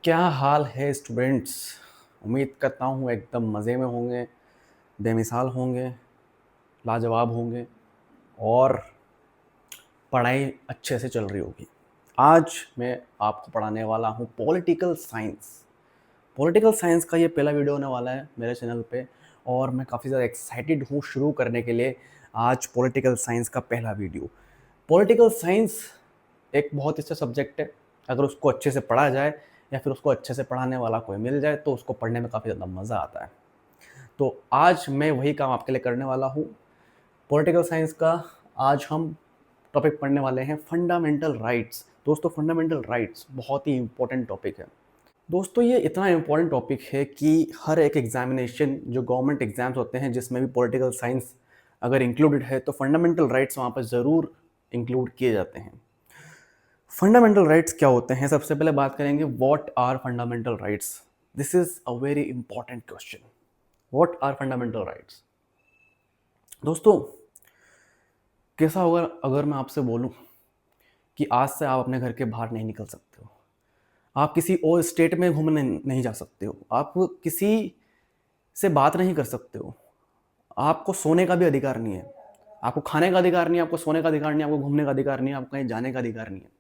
क्या हाल है स्टूडेंट्स। उम्मीद करता हूँ एकदम मज़े में होंगे, बेमिसाल होंगे, लाजवाब होंगे और पढ़ाई अच्छे से चल रही होगी। आज मैं आपको पढ़ाने वाला हूँ पॉलिटिकल साइंस। पॉलिटिकल साइंस का ये पहला वीडियो होने वाला है मेरे चैनल पे और मैं काफ़ी ज़्यादा एक्साइटेड हूँ शुरू करने के लिए आज पॉलिटिकल साइंस का पहला वीडियो। पॉलिटिकल साइंस एक बहुत अच्छा सब्जेक्ट है। अगर उसको अच्छे से पढ़ा जाए या फिर उसको अच्छे से पढ़ाने वाला कोई मिल जाए तो उसको पढ़ने में काफ़ी ज़्यादा मज़ा आता है। तो आज मैं वही काम आपके लिए करने वाला हूँ पॉलिटिकल साइंस का। आज हम टॉपिक पढ़ने वाले हैं फंडामेंटल राइट्स। दोस्तों, फंडामेंटल राइट्स बहुत ही इंपॉर्टेंट टॉपिक है। दोस्तों, ये इतना इम्पोर्टेंट टॉपिक है कि हर एक एग्जामिनेशन जो गवर्नमेंट एग्जाम्स होते हैं जिसमें भी पॉलिटिकल साइंस अगर इंक्लूडेड है तो फंडामेंटल राइट्स वहाँ पर ज़रूर इंक्लूड किए जाते हैं। फंडामेंटल राइट्स क्या होते हैं, सबसे पहले बात करेंगे what are fundamental rights. This is a very important question. What are fundamental rights. दोस्तों, कैसा होगा अगर मैं आपसे बोलूं कि आज से आप अपने घर के बाहर नहीं निकल सकते हो, आप किसी और स्टेट में घूमने नहीं जा सकते हो, आप किसी से बात नहीं कर सकते हो, आपको सोने का भी अधिकार नहीं है, आपको खाने का अधिकार नहीं है, आपको सोने का अधिकार नहीं है, आपको घूमने का अधिकार नहीं है, आपको कहीं जाने का अधिकार नहीं है।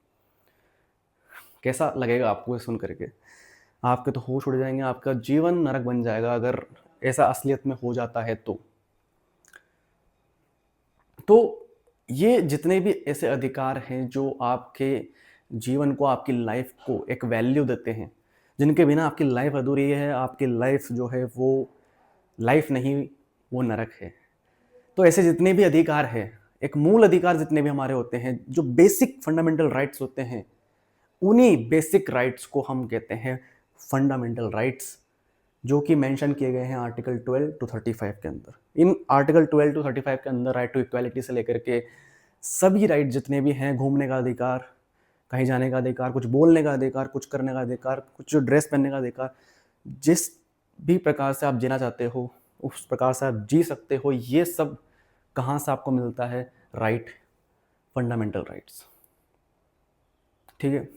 कैसा लगेगा आपको ये सुन करके? आपके तो होश उड़ जाएंगे, आपका जीवन नरक बन जाएगा अगर ऐसा असलियत में हो जाता है तो ये जितने भी ऐसे अधिकार हैं जो आपके जीवन को, आपकी लाइफ को एक वैल्यू देते हैं, जिनके बिना आपकी लाइफ अधूरी है, आपकी लाइफ जो है वो लाइफ नहीं, वो नरक है। तो ऐसे जितने भी अधिकार हैं, एक मूल अधिकार जितने भी हमारे होते हैं, जो बेसिक फंडामेंटल राइट्स होते हैं, उन्हीं बेसिक राइट्स को हम कहते हैं फंडामेंटल राइट्स, जो कि मेंशन किए गए हैं आर्टिकल 12 टू 35 के अंदर। इन आर्टिकल 12 टू 35 के अंदर राइट टू इक्वालिटी से लेकर के सभी राइट जितने भी हैं, घूमने का अधिकार, कहीं जाने का अधिकार, कुछ बोलने का अधिकार, कुछ करने का अधिकार, कुछ ड्रेस पहनने का अधिकार, जिस भी प्रकार से आप जीना चाहते हो उस प्रकार से आप जी सकते हो। ये सब कहाँ से आपको मिलता है? Right, fundamental rights. ठीक है।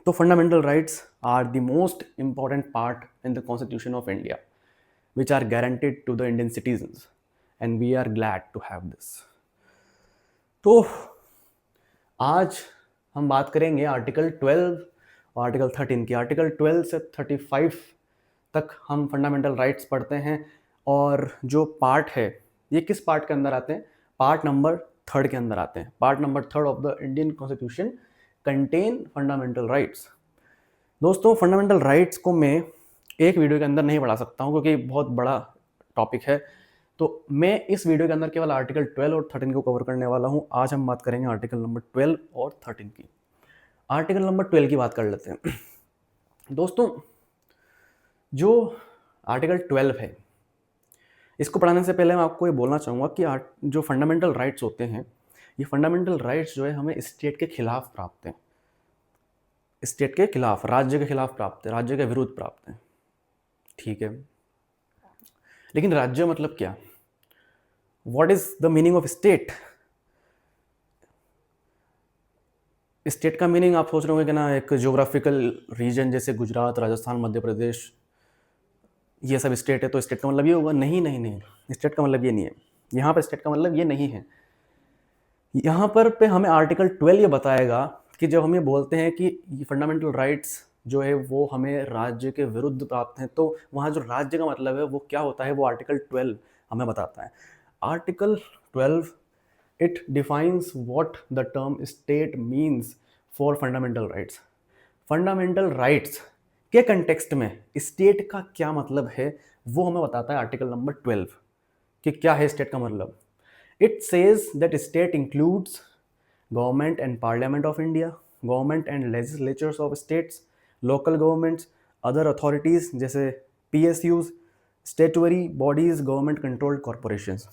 तो fundamental rights are the most important part in the constitution of India which are guaranteed to the Indian citizens, and we are glad to have this. तो आज हम बात करेंगे आर्टिकल 12 और आर्टिकल 13 की। आर्टिकल 12 से 35 तक हम फंडामेंटल राइट्स पढ़ते हैं और जो पार्ट है ये किस पार्ट के अंदर आते हैं? पार्ट नंबर 3 के अंदर आते हैं। Part number 3 of the Indian constitution contain fundamental rights. दोस्तों, फंडामेंटल राइट्स को मैं एक वीडियो के अंदर नहीं पढ़ा सकता हूँ क्योंकि बहुत बड़ा टॉपिक है। तो मैं इस वीडियो के अंदर केवल आर्टिकल 12 और 13 को कवर करने वाला हूँ। आज हम बात करेंगे आर्टिकल नंबर 12 और 13 की। आर्टिकल नंबर 12 की बात कर लेते हैं। दोस्तों, जो आर्टिकल 12 है, इसको पढ़ाने से पहले मैं आपको ये बोलना चाहूँगा कि जो फंडामेंटल राइट्स होते हैं, ये फंडामेंटल राइट्स जो है हमें स्टेट के खिलाफ प्राप्त हैं। स्टेट के खिलाफ, राज्य के खिलाफ प्राप्त है, राज्य के विरुद्ध प्राप्त है। ठीक है, लेकिन राज्य मतलब क्या? What is the meaning of state? State का मीनिंग आप सोच रहे होंगे कि ना एक ज्योग्राफिकल रीजन जैसे गुजरात, राजस्थान, मध्य प्रदेश, ये सब स्टेट है तो स्टेट का मतलब ये होगा? नहीं नहीं नहीं, स्टेट का मतलब ये नहीं है। यहाँ पर स्टेट का मतलब ये नहीं है। यहाँ पर पे हमें आर्टिकल 12 ये बताएगा कि जब हम ये बोलते हैं कि फंडामेंटल राइट्स जो है वो हमें राज्य के विरुद्ध प्राप्त हैं, तो वहाँ जो राज्य का मतलब है वो क्या होता है, वो आर्टिकल 12 हमें बताता है। Article 12 it defines what the term state means for fundamental rights. Fundamental rights के कंटेक्स्ट में स्टेट का क्या मतलब है वो हमें बताता है आर्टिकल नंबर 12 कि क्या है स्टेट का मतलब। It says that state includes government and parliament of India, government and legislatures of states, local governments, other authorities जैसे PSUs, statutory bodies, government controlled corporations।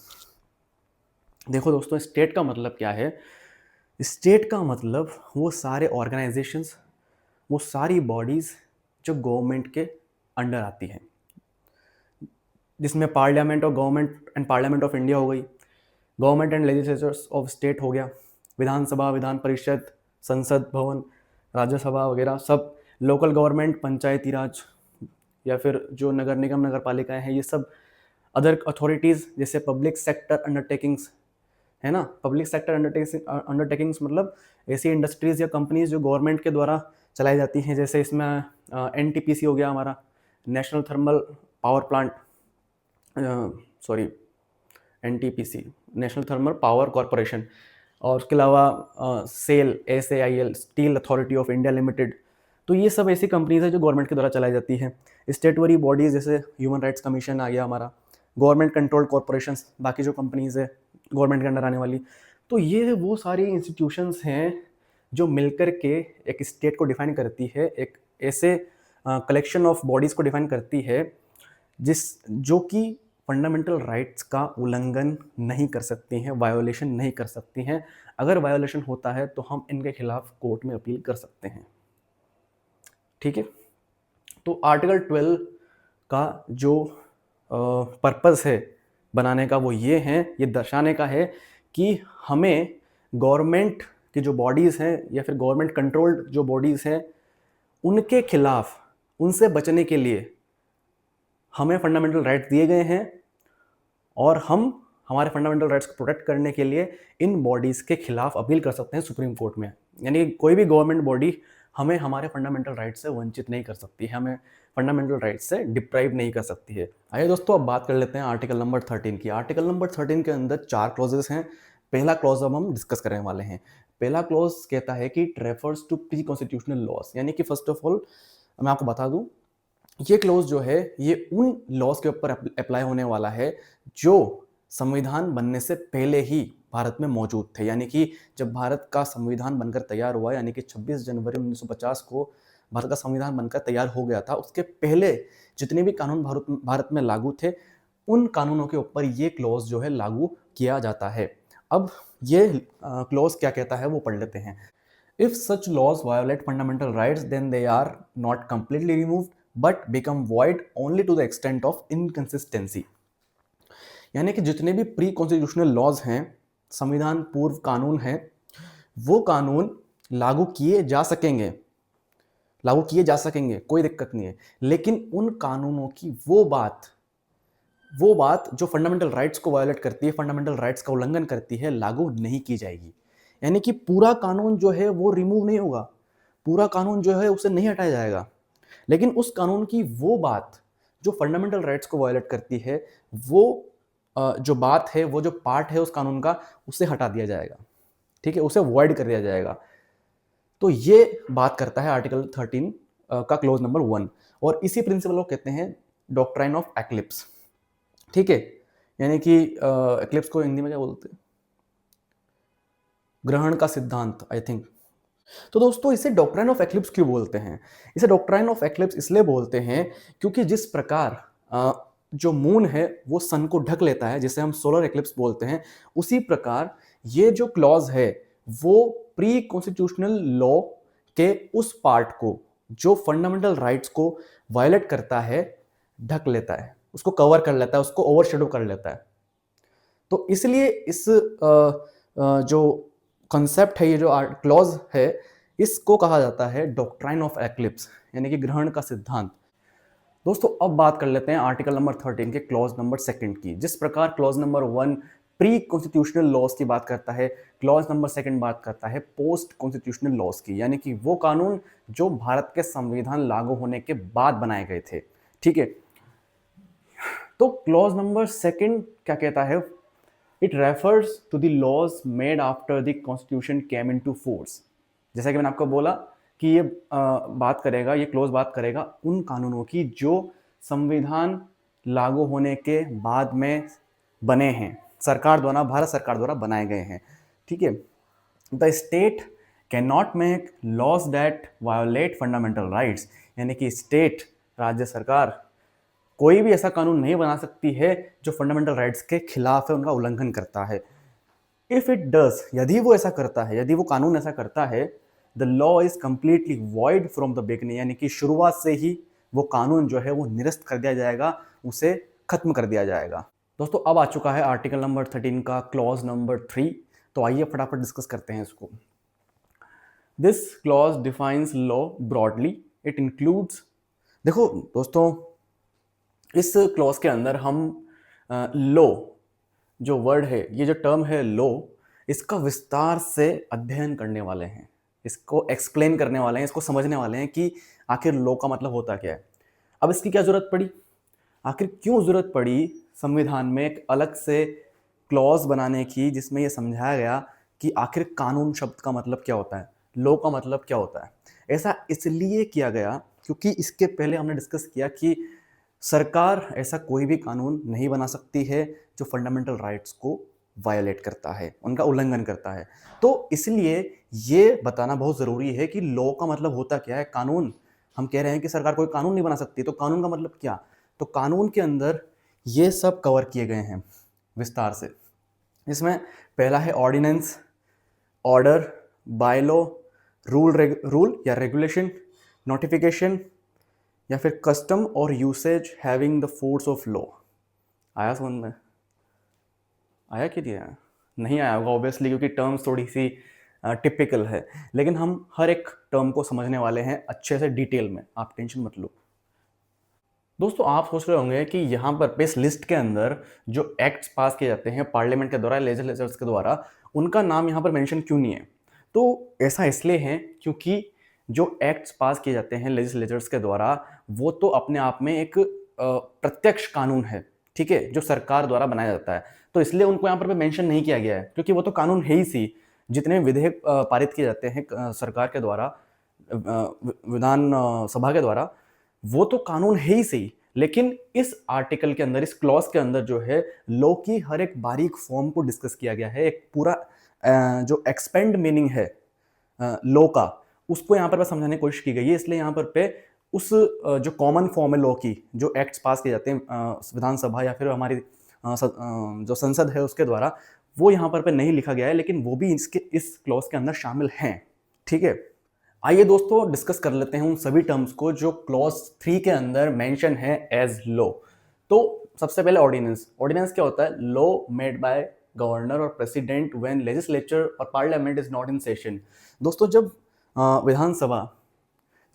देखो दोस्तों, स्टेट का मतलब क्या है? स्टेट का मतलब वो सारे ऑर्गेनाइजेशंस, वो सारी बॉडीज़ जो गवर्नमेंट के अंडर आती हैं, जिसमें पार्लियामेंट और government and parliament of India हो गई, government and legislatures of state हो गया, विधानसभा, विधान परिषद, संसद भवन, राज्यसभा वगैरह सब, लोकल गवर्नमेंट, पंचायती राज या फिर जो नगर निगम नगर पालिकाएँ हैं, ये सब अदर अथॉरिटीज़ जैसे पब्लिक सेक्टर अंडरटेकिंग्स है ना। पब्लिक सेक्टर अंडरटेकिंग्स मतलब ऐसी इंडस्ट्रीज़ या कंपनीज जो गवर्नमेंट के द्वारा चलाई जाती हैं, जैसे इसमें एनटीपीसी हो गया हमारा, national thermal power plant, sorry NTPC, national thermal power corporation, और उसके अलावा SAIL, SAIL, steel authority of India limited. तो ये सब ऐसी कंपनीज है जो गवर्नमेंट के द्वारा चलाई जाती हैं। स्टेटरी बॉडीज जैसे ह्यूमन राइट्स कमीशन आ गया हमारा, गवर्नमेंट कंट्रोल्ड कॉरपोरेशंस, बाकी जो कंपनीज है गवर्नमेंट के अंडर आने वाली। तो ये वो सारी इंस्टीट्यूशंस हैं जो मिलकर के एक स्टेट को डिफाइन करती है, एक ऐसे कलेक्शन ऑफ बॉडीज़ को डिफाइन करती है जो कि फंडामेंटल राइट्स का उल्लंघन नहीं कर सकती हैं, वायोलेशन नहीं कर सकती हैं। अगर वायोलेशन होता है तो हम इनके खिलाफ कोर्ट में अपील कर सकते हैं। ठीक है, तो आर्टिकल 12 का जो पर्पस है बनाने का वो ये है, ये दर्शाने का है कि हमें गवर्नमेंट की जो बॉडीज़ हैं या फिर गवर्नमेंट कंट्रोल्ड जो बॉडीज़ हैं उनके खिलाफ, उनसे बचने के लिए हमें फंडामेंटल राइट्स दिए गए हैं और हम हमारे फंडामेंटल राइट्स को प्रोटेक्ट करने के लिए इन बॉडीज़ के खिलाफ अपील कर सकते हैं सुप्रीम कोर्ट में। यानी कोई भी गवर्नमेंट बॉडी हमें हमारे फंडामेंटल राइट्स से वंचित नहीं कर सकती है, हमें फंडामेंटल राइट्स से डिप्राइव नहीं कर सकती है। आइए दोस्तों, अब बात कर लेते हैं आर्टिकल नंबर 13 की। आर्टिकल नंबर 13 के अंदर 4 क्लॉजेस हैं। पहला क्लॉज अब हम डिस्कस करने वाले हैं। पहला क्लॉज कहता है कि it refers to pre constitutional laws, यानी कि फर्स्ट ऑफ ऑल मैं आपको बता दूं, ये क्लॉज जो है ये उन लॉज के ऊपर अप्लाई होने वाला है जो संविधान बनने से पहले ही भारत में मौजूद थे। यानी कि जब भारत का संविधान बनकर तैयार हुआ, यानी कि 26 जनवरी 1950 को भारत का संविधान बनकर तैयार हो गया था, उसके पहले जितने भी कानून भारत में लागू थे, उन कानूनों के ऊपर ये क्लॉज जो है लागू किया जाता है। अब ये क्लॉज क्या कहता है वो पढ़ लेते हैं। If such laws violate fundamental rights then they are not completely removed but become void only to the extent of inconsistency. यानी कि जितने भी प्री कॉन्स्टिट्यूशनल लॉज हैं, संविधान पूर्व कानून हैं, वो कानून लागू किए जा सकेंगे, कोई दिक्कत नहीं है, लेकिन उन कानूनों की वो बात जो फंडामेंटल राइट्स को वायोलेट करती है, फंडामेंटल राइट्स का उल्लंघन करती है, लागू नहीं की जाएगी। यानी कि पूरा कानून जो है वो रिमूव नहीं होगा, पूरा कानून जो है उसे नहीं हटाया जाएगा, लेकिन उस कानून की वो बात जो फंडामेंटल राइट्स को वायोलेट करती है, वो जो बात है, वो जो पार्ट है उस कानून का, उसे हटा दिया जाएगा। ठीक है, उसे वॉइड कर दिया जाएगा। तो ये बात करता है आर्टिकल 13 का क्लोज नंबर 1, और इसी प्रिंसिपल को कहते हैं डॉक्ट्राइन ऑफ एक्लिप्स। ठीक है, यानी कि एक्लिप्स को हिंदी में क्या बोलते हैं, ग्रहण का सिद्धांत, आई थिंक। तो दोस्तों, इसे डॉक्ट्राइन ऑफ एक्लिप्स क्यों बोलते हैं? इसे डॉक्ट्राइन ऑफ एक्लिप्स इसलिए बोलते हैं क्योंकि जिस प्रकार जो मून है वो सन को ढक लेता है, जिसे हम सोलर एक्लिप्स बोलते हैं, उसी प्रकार ये जो क्लॉज है वो प्री कॉन्स्टिट्यूशनल लॉ के उस पार्ट को जो फंडामेंटल राइट्स को वायलेट करता है ढक लेता है, उसको कवर कर लेता है, उसको ओवरशैडो कर लेता है। तो इसलिए इस जो कॉन्सेप्ट है, ये जो क्लॉज है, इसको कहा जाता है डॉक्ट्राइन ऑफ एक्लिप्स, यानी कि ग्रहण का सिद्धांत। दोस्तों, अब बात कर लेते हैं आर्टिकल नंबर 13 के क्लॉज नंबर 2 की। जिस प्रकार clause number 1 pre constitutional laws की बात करता है, क्लॉज नंबर 2 बात करता है पोस्ट कॉन्स्टिट्यूशनल लॉज की, यानी कि वो कानून जो भारत के संविधान लागू होने के बाद बनाए गए थे। ठीक है, तो क्लॉज नंबर 2 क्या कहता है? It refers to the laws made after the constitution came into force. जैसा कि मैंने आपको बोला कि ये बात करेगा, ये क्लोज बात करेगा उन कानूनों की जो संविधान लागू होने के बाद में बने हैं, सरकार द्वारा, भारत सरकार द्वारा बनाए गए हैं। ठीक है, the state cannot make laws that violate fundamental rights, यानी कि स्टेट, राज्य सरकार कोई भी ऐसा कानून नहीं बना सकती है जो फंडामेंटल राइट्स के खिलाफ है, उनका उल्लंघन करता है। इफ इट डज, यदि वो ऐसा करता है, यदि वो कानून ऐसा करता है, the law is completely void from the beginning, यानी कि शुरुआत से ही वो कानून जो है वो निरस्त कर दिया जाएगा, उसे खत्म कर दिया जाएगा। दोस्तों, अब आ चुका है आर्टिकल नंबर 13 का क्लॉज नंबर 3, तो आइए फटाफट डिस्कस करते हैं इसको। This clause defines law broadly, it includes, देखो दोस्तों, इस क्लॉज के अंदर हम लॉ जो वर्ड है, ये जो टर्म है लॉ, इसका विस्तार से अध्ययन करने वाले हैं, इसको एक्सप्लेन करने वाले हैं, इसको समझने वाले हैं कि आखिर लॉ का मतलब होता क्या है। अब इसकी क्या जरूरत पड़ी, आखिर क्यों जरूरत पड़ी संविधान में एक अलग से क्लॉज बनाने की, जिसमें यह समझाया गया कि आखिर कानून शब्द का मतलब क्या होता है, लॉ का मतलब क्या होता है। ऐसा इसलिए किया गया क्योंकि इसके पहले हमने डिस्कस किया कि सरकार ऐसा कोई भी कानून नहीं बना सकती है जो फंडामेंटल राइट्स को वायलेट करता है, उनका उल्लंघन करता है। तो इसलिए ये बताना बहुत ज़रूरी है कि लॉ का मतलब होता क्या है। कानून, हम कह रहे हैं कि सरकार कोई कानून नहीं बना सकती, तो कानून का मतलब क्या। तो कानून के अंदर ये सब कवर किए गए हैं विस्तार से। इसमें पहला है ऑर्डिनेंस, ऑर्डर, बायलॉ, रूल या रेगुलेशन, नोटिफिकेशन या फिर कस्टम और usage having the force of law. आया समझ में, आया कि नहीं आया? नहीं आया होगा ऑब्वियसली, क्योंकि टर्म्स थोड़ी सी टिपिकल है, लेकिन हम हर एक टर्म को समझने वाले हैं अच्छे से डिटेल में, आप टेंशन मत लो। दोस्तों, आप सोच रहे होंगे कि यहाँ पर इस लिस्ट के अंदर जो एक्ट्स पास किए जाते हैं पार्लियामेंट के द्वारा, लेजिस्लेचर्स के द्वारा, उनका नाम यहाँ पर मेंशन क्यों नहीं है। तो ऐसा इसलिए है क्योंकि जो एक्ट्स पास किए जाते हैं लेजिस्लेचर्स के द्वारा, वो तो अपने आप में एक प्रत्यक्ष कानून है, ठीक है, जो सरकार द्वारा बनाया जाता है। तो इसलिए उनको यहाँ पर मेंशन नहीं किया गया है, क्योंकि वो तो कानून है ही सी। जितने विधेयक पारित किए जाते हैं सरकार के द्वारा, विधान सभा के द्वारा, वो तो कानून है ही सही। लेकिन इस आर्टिकल के अंदर, इस क्लॉज के अंदर जो है, लॉ की हर एक बारीक फॉर्म को डिस्कस किया गया है। एक पूरा जो एक्सपेंड मीनिंग है लॉ का, उसको यहाँ पर समझाने की कोशिश की गई है। इसलिए यहाँ पर उस जो कॉमन फॉर्म है लॉ की, जो एक्ट्स पास किए जाते हैं विधानसभा या फिर हमारी जो संसद है उसके द्वारा, वो यहाँ पर नहीं लिखा गया है, लेकिन वो भी इस क्लॉज के अंदर शामिल हैं, ठीक है। आइए दोस्तों डिस्कस कर लेते हैं उन सभी टर्म्स को जो क्लॉज 3 के अंदर मेंशन है एज लॉ। तो सबसे पहले ऑर्डिनेंस। ऑर्डिनेंस क्या होता है? लॉ मेड बाय गवर्नर और प्रेसिडेंट व्हेन लेजिस्लेचर और parliament is not in session. दोस्तों, जब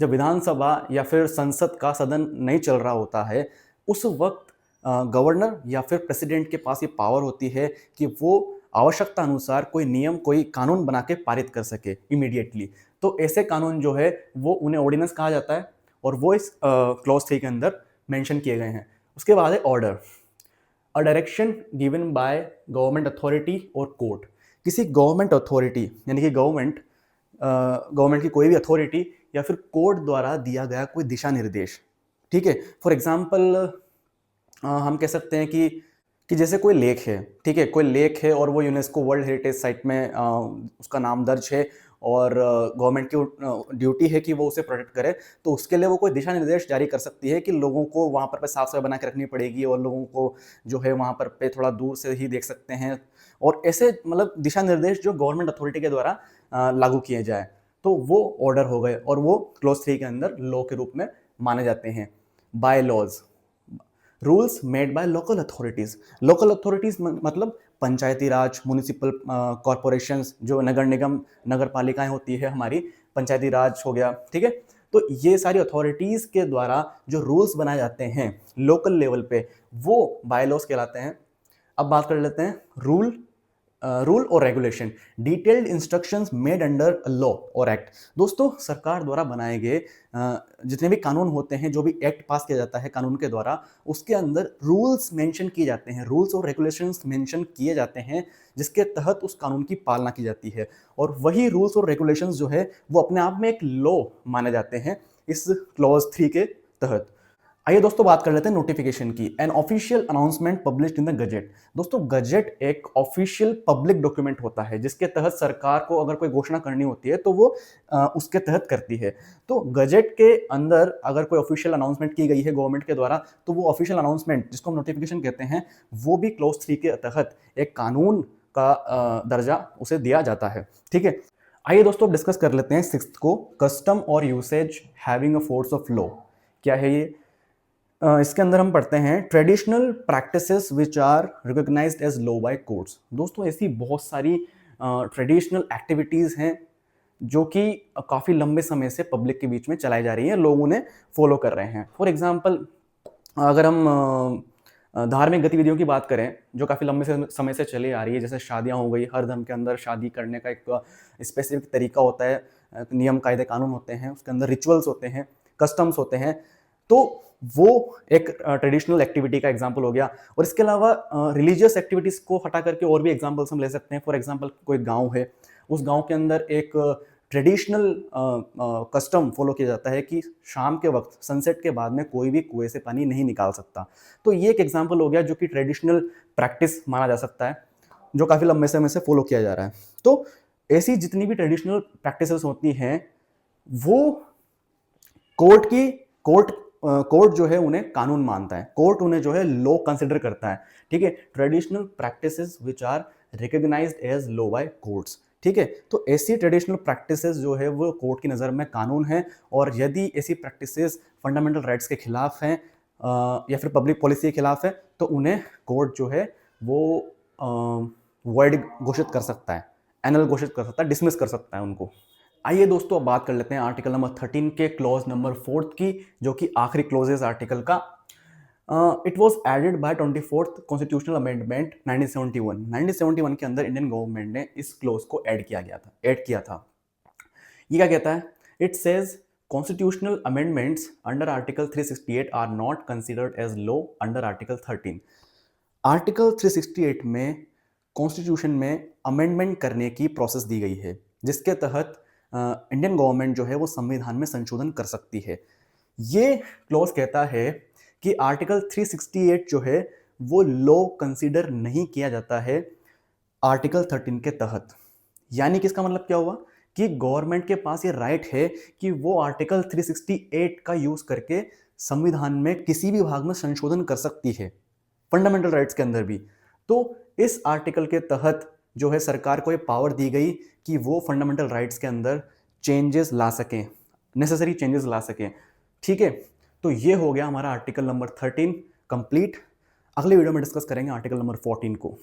विधानसभा या फिर संसद का सदन नहीं चल रहा होता है, उस वक्त गवर्नर या फिर प्रेसिडेंट के पास ये पावर होती है कि वो आवश्यकता अनुसार कोई नियम, कोई कानून बना के पारित कर सके इमीडिएटली। तो ऐसे कानून जो है वो उन्हें ऑर्डिनेंस कहा जाता है, और वो इस क्लॉज 3 के अंदर मेंशन किए गए हैं। उसके बाद है order, a direction given by government authority और कोर्ट। किसी गवर्नमेंट अथॉरिटी यानी कि गवर्नमेंट की कोई भी अथॉरिटी या फिर कोर्ट द्वारा दिया गया कोई दिशा निर्देश, ठीक है। फॉर एग्जाम्पल हम कह सकते हैं कि जैसे कोई लेक है, ठीक है, कोई लेक है और वो यूनेस्को वर्ल्ड हेरिटेज साइट में उसका नाम दर्ज है, और गवर्नमेंट की ड्यूटी है कि वो उसे प्रोटेक्ट करे। तो उसके लिए वो कोई दिशा निर्देश जारी कर सकती है कि लोगों को वहाँ पर साफ सफाई बना के रखनी पड़ेगी, और लोगों को जो है वहाँ पर थोड़ा दूर से ही देख सकते हैं, और ऐसे मतलब दिशा निर्देश जो गवर्नमेंट अथॉरिटी के द्वारा लागू किए जाए, तो वो ऑर्डर हो गए, और वो क्लॉज 3 के अंदर लॉ के रूप में माने जाते हैं। By laws, rules made by local authorities. Local authorities मतलब पंचायती राज, म्यूनिसिपल कॉरपोरेशंस, जो नगर निगम, नगर पालिकाएं होती है हमारी, पंचायती राज हो गया, ठीक है। तो ये सारी अथॉरिटीज के द्वारा जो रूल्स बनाए जाते हैं लोकल लेवल पे, वो बाय लॉज कहलाते हैं। अब बात कर लेते हैं रूल और regulation, detailed instructions made under law और एक्ट। दोस्तों, सरकार द्वारा बनाए गए जितने भी कानून होते हैं, जो भी एक्ट पास किया जाता है कानून के द्वारा, उसके अंदर रूल्स मेंशन किए जाते हैं, रूल्स और रेगुलेशंस मेंशन किए जाते हैं, जिसके तहत उस कानून की पालना की जाती है। और वही रूल्स और रेगुलेशंस जो है वो अपने आप में एक लॉ माने जाते हैं इस क्लॉज 3 के तहत। आइए दोस्तों बात कर लेते हैं नोटिफिकेशन की। An official announcement published in the gazette. दोस्तों, गजेट एक ऑफिशियल पब्लिक डॉक्यूमेंट होता है, जिसके तहत सरकार को अगर कोई घोषणा करनी होती है तो वो उसके तहत करती है। तो गजेट के अंदर अगर कोई ऑफिशियल अनाउंसमेंट की गई है गवर्नमेंट के द्वारा, तो वो ऑफिशियल अनाउंसमेंट, जिसको हम नोटिफिकेशन कहते हैं, वो भी क्लॉज 3 के तहत एक कानून का दर्जा उसे दिया जाता है, ठीक है। आइए दोस्तों डिस्कस कर लेते हैं 6th को, कस्टम और usage having a force of law. क्या है ये? इसके अंदर हम पढ़ते हैं traditional practices which are recognised as law by courts. दोस्तों, ऐसी बहुत सारी ट्रेडिशनल एक्टिविटीज़ हैं जो कि काफ़ी लंबे समय से पब्लिक के बीच में चलाई जा रही है, लोग उन्हें फॉलो कर रहे हैं। फॉर एग्जांपल, अगर हम धार्मिक गतिविधियों की बात करें जो काफ़ी लंबे समय से चली आ रही है, जैसे शादियाँ हो गई, हर धर्म के अंदर शादी करने का एक स्पेसिफिक तरीका होता है, नियम कायदे कानून होते हैं, उसके अंदर रिचुअल्स होते हैं, कस्टम्स होते हैं। तो वो एक ट्रेडिशनल एक्टिविटी का एग्जाम्पल हो गया। और इसके अलावा रिलीजियस एक्टिविटीज़ को हटा करके और भी एग्जाम्पल्स हम ले सकते हैं। फॉर एग्जाम्पल, कोई गाँव है, उस गाँव के अंदर एक ट्रेडिशनल कस्टम फॉलो किया जाता है कि शाम के वक्त सनसेट के बाद में कोई भी कुएं से पानी नहीं निकाल सकता। तो ये एक एग्जाम्पल हो गया जो कि ट्रेडिशनल प्रैक्टिस माना जा सकता है, जो काफ़ी लंबे समय से फॉलो किया जा रहा है। तो ऐसी जितनी भी ट्रेडिशनल प्रैक्टिसेस होती हैं, वो कोर्ट की कोर्ट कोर्ट जो है उन्हें कानून मानता है, कोर्ट उन्हें जो है लॉ कंसिडर करता है। ठीक है, traditional practices which are recognised as law by courts. ठीक है, तो ऐसी ट्रेडिशनल प्रैक्टिसेस जो है वो कोर्ट की नज़र में कानून है, और यदि ऐसी प्रैक्टिसेस फंडामेंटल राइट्स के खिलाफ हैं या फिर पब्लिक पॉलिसी के खिलाफ है, तो उन्हें कोर्ट जो है वो वर्ड घोषित कर सकता है, एनल घोषित कर सकता है, डिसमिस कर सकता है उनको। आइए दोस्तों, अब बात कर लेते हैं आर्टिकल नंबर 13 के क्लॉज नंबर 4 की, जो कि आखिरी क्लॉज है आर्टिकल का। It was added by 24th constitutional amendment 1971। 1971 के अंदर इंडियन गवर्नमेंट ने इस क्लॉज को ऐड किया था। ये क्या कहता है? It says constitutional amendments under article 368 are not considered as law under article 13। Article 368 में कॉन्स्टिट्यूशन में अमेंडमेंट करने की प्रोसेस दी गई है, जिसके तहत इंडियन गवर्नमेंट जो है वो संविधान में संशोधन कर सकती है। ये क्लॉज कहता है कि आर्टिकल 368 जो है वो लॉ कंसीडर नहीं किया जाता है आर्टिकल 13 के तहत। यानी कि इसका मतलब क्या हुआ कि गवर्नमेंट के पास ये राइट है कि वो आर्टिकल 368 का यूज करके संविधान में किसी भी भाग में संशोधन कर सकती है, फंडामेंटल राइट्स के अंदर भी। तो इस आर्टिकल के तहत जो है सरकार को ये पावर दी गई कि वो फंडामेंटल राइट्स के अंदर चेंजेस ला सकें, नेसेसरी चेंजेस ला सकें। ठीक है, तो ये हो गया हमारा आर्टिकल नंबर 13 कंप्लीट। अगले वीडियो में डिस्कस करेंगे आर्टिकल नंबर 14 को।